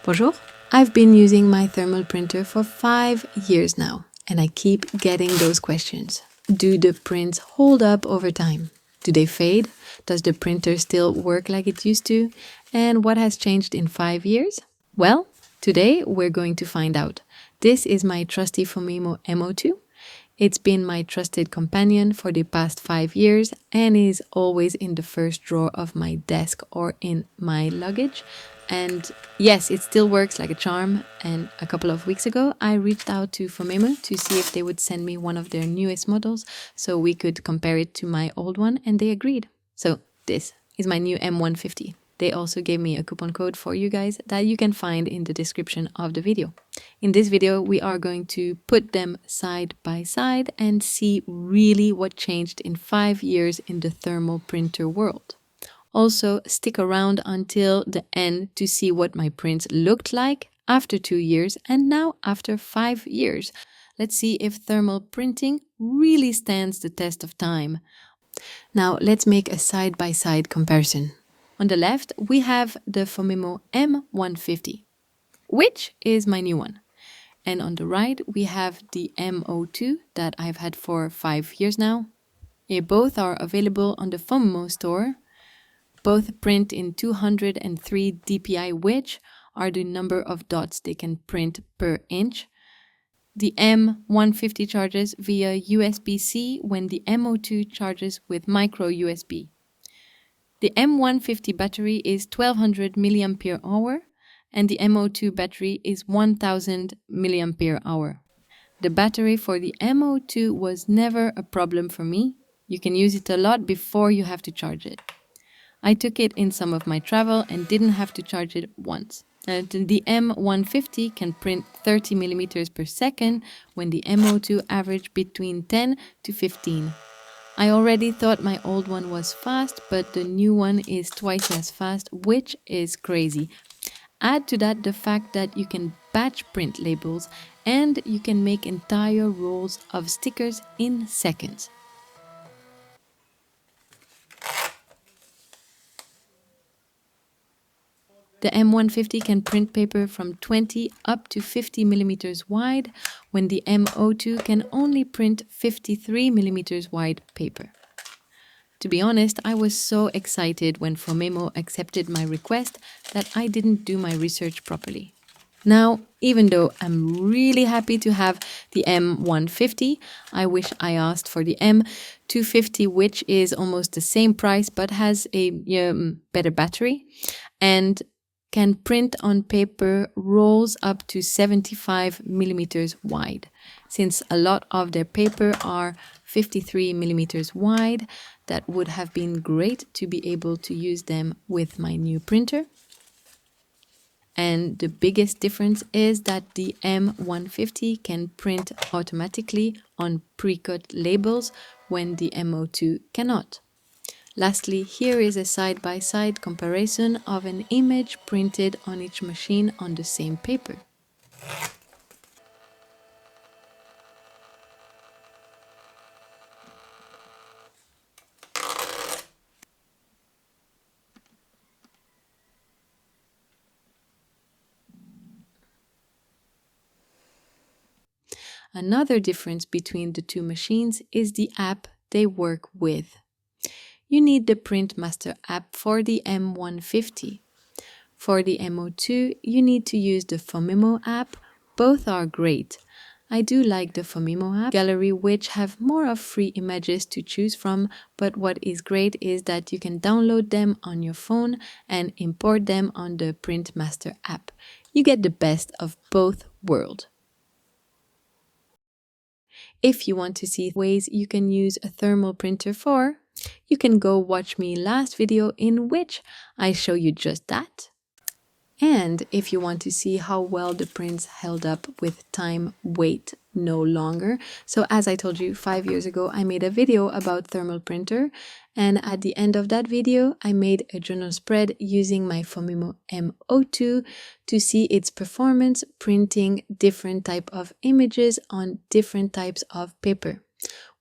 Bonjour. I've been using my thermal printer for 5 years now, and I keep getting those questions. Do the prints hold up over time? Do they fade? Does the printer still work like it used to? And what has changed in 5 years? Well, today we're going to find out. This is my trusty Phomemo MO2. It's been my trusted companion for the past 5 years and is always in the first drawer of my desk or in my luggage. And yes, it still works like a charm. And a couple of weeks ago, I reached out to Phomemo to see if they would send me one of their newest models so we could compare it to my old one, and they agreed. So this is my new M150. They also gave me a coupon code for you guys that you can find in the description of the video. In this video, we are going to put them side by side and see really what changed in 5 years in the thermal printer world. Also, stick around until the end to see what my prints looked like after 2 years and now after 5 years. Let's see if thermal printing really stands the test of time. Now, let's make a side-by-side comparison. On the left, we have the Phomemo M150, which is my new one. And on the right, we have the MO2 that I've had for 5 years now. Both are available on the Phomemo store. Both print in 203 dpi, which are the number of dots they can print per inch. The M150 charges via USB-C when the MO2 charges with micro USB. The M150 battery is 1200 mAh and the MO2 battery is 1000 mAh. The battery for the MO2 was never a problem for me. You can use it a lot before you have to charge it. I took it in some of my travel and didn't have to charge it once. The M150 can print 30 millimeters per second when the MO2 averaged between 10 to 15. I already thought my old one was fast, but the new one is twice as fast, which is crazy. Add to that the fact that you can batch print labels and you can make entire rolls of stickers in seconds. The M150 can print paper from 20 up to 50 millimeters wide, when the MO2 can only print 53 millimeters wide paper. To be honest, I was so excited when Phomemo accepted my request that I didn't do my research properly. Now, even though I'm really happy to have the M150, I wish I asked for the M250, which is almost the same price but has a better battery and can print on paper rolls up to 75 millimeters wide. Since a lot of their paper are 53 millimeters wide, that would have been great to be able to use them with my new printer. And the biggest difference is that the M150 can print automatically on pre-cut labels when the MO2 cannot. Lastly, here is a side-by-side comparison of an image printed on each machine on the same paper. Another difference between the two machines is the app they work with. You need the Print Master app for the M150. For the MO2, you need to use the Phomemo app. Both are great. I do like the Phomemo app gallery, which have more of free images to choose from, but what is great is that you can download them on your phone and import them on the Print Master app. You get the best of both worlds. If you want to see ways you can use a thermal printer for, you can go watch my last video in which I show you just that. And if you want to see how well the prints held up with time, wait no longer. So as I told you 5 years ago, I made a video about thermal printer, and at the end of that video, I made a journal spread using my Phomemo MO2 to see its performance printing different type of images on different types of paper.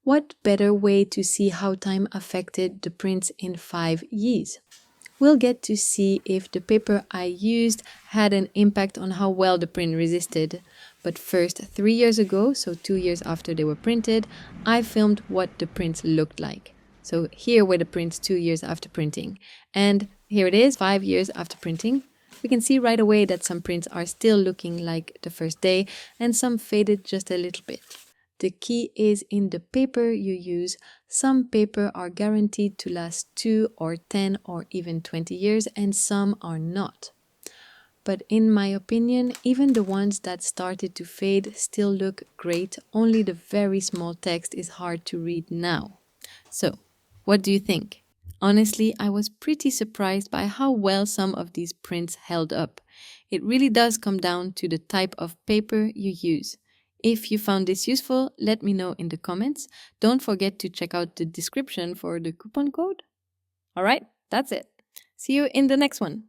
What better way to see how time affected the prints in 5 years? we'll get to see if the paper I used had an impact on how well the print resisted. But first, 3 years ago, so 2 years after they were printed, I filmed what the prints looked like. So here were the prints 2 years after printing. And here it is, 5 years after printing. We can see right away that some prints are still looking like the first day and some faded just a little bit. The key is in the paper you use. Some paper are guaranteed to last 2 or 10 or even 20 years and some are not. But in my opinion, even the ones that started to fade still look great, only the very small text is hard to read now. So, what do you think? Honestly, I was pretty surprised by how well some of these prints held up. It really does come down to the type of paper you use. If you found this useful, let me know in the comments. Don't forget to check out the description for the coupon code. All right, that's it. See you in the next one.